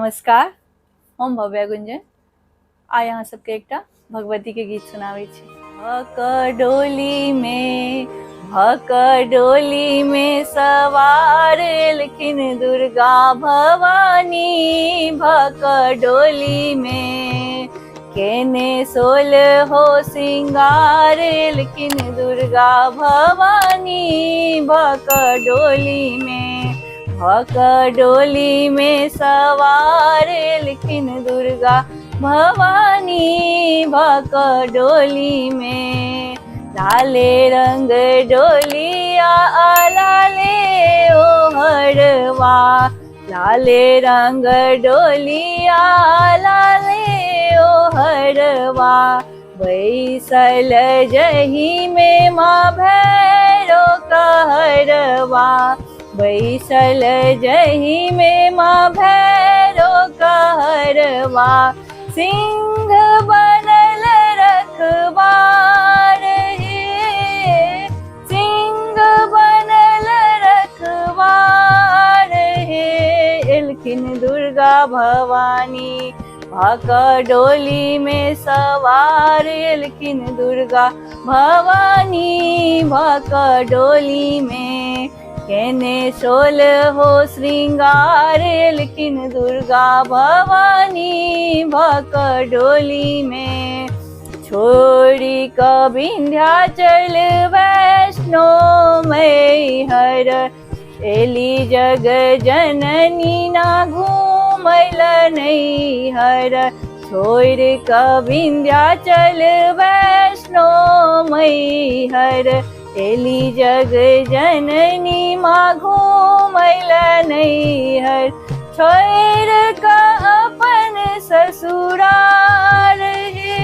नमस्कार, हम भव्या गुंजन आ यहाँ सबके एकटा भगवती के गीत सुनावे छी। भक डोली में सवार एलखिन दुर्गा भवानी। भक डोली में केने सोल हो सिंगार एलखिन दुर्गा भवानी। भक डोली में सवार एलखिन दुर्गा भवानी। भक डोली में लाले रंग डोलिया लाले ओ हरवा। लाले रंग डोलिया लाले ओ हरवा। बैसल जही में माँ भैरो कहरवा। बैसल जही में माँ भैरो कहरवा। सिंह बनल रखवार हे। सिंह बनल रखवार हे। एलखिन दुर्गा भवानी। भक डोली में सवार एलखिन दुर्गा भवानी। भक डोली में केने सोल हो श्रृंगार एलखिन दुर्गा भवानी। भक डोली में छोड़ी क विंध्याचल वैष्णो मैहर। एली जग जननी ना घूमैल नैहर। छोड़ क विंध्याचल वैष्णो मैहर। एली जग जननी माँ घूमैल नैहर। छोड़ क अपन ससुरार हे।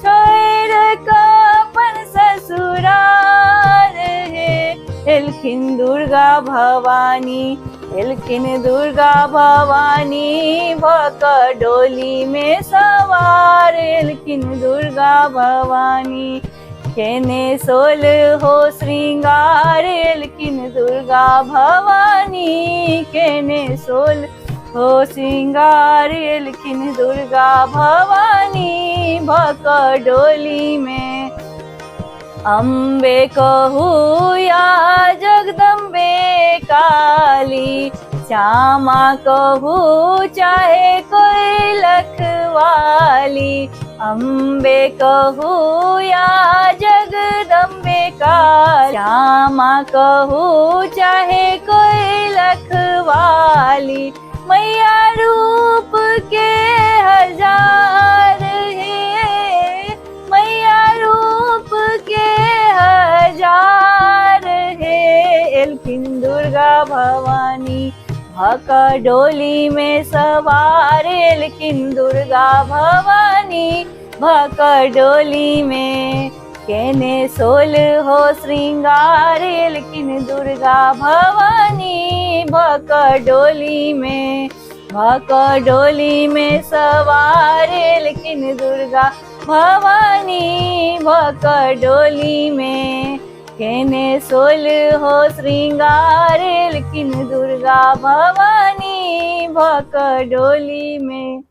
छोड़ क अपन ससुरार हे। एलखिन दुर्गा भवानी। एलखिन दुर्गा भवानी। भक डोली में सवार एलखिन दुर्गा भवानी। केने सोल हो श्रृंगार एलखिन दुर्गा भवानी। केने सोल हो श्रृंगार एलखिन दुर्गा भवानी। भक डोली में अम्बे कहू या जगदम्बे काली। श्यामा कहू चाहे कोई लखवाली। अम्बे कहू या जगदम्बे काली। श्यामा कहू चाहे कोई लखवाली। मैया रूप के हजार है। मैया रूप के हजार है। एलखिन दुर्गा भवानी। भक डोली में सवार एलखिन दुर्गा भवानी। भक डोली में केने सोल हो श्रृंगार एलखिन दुर्गा भवानी। भक डोली में सवार एलखिन दुर्गा भवानी। भक डोली में केने सोल हो श्रृंगार एलखिन दुर्गा भवानी। भक डोली में।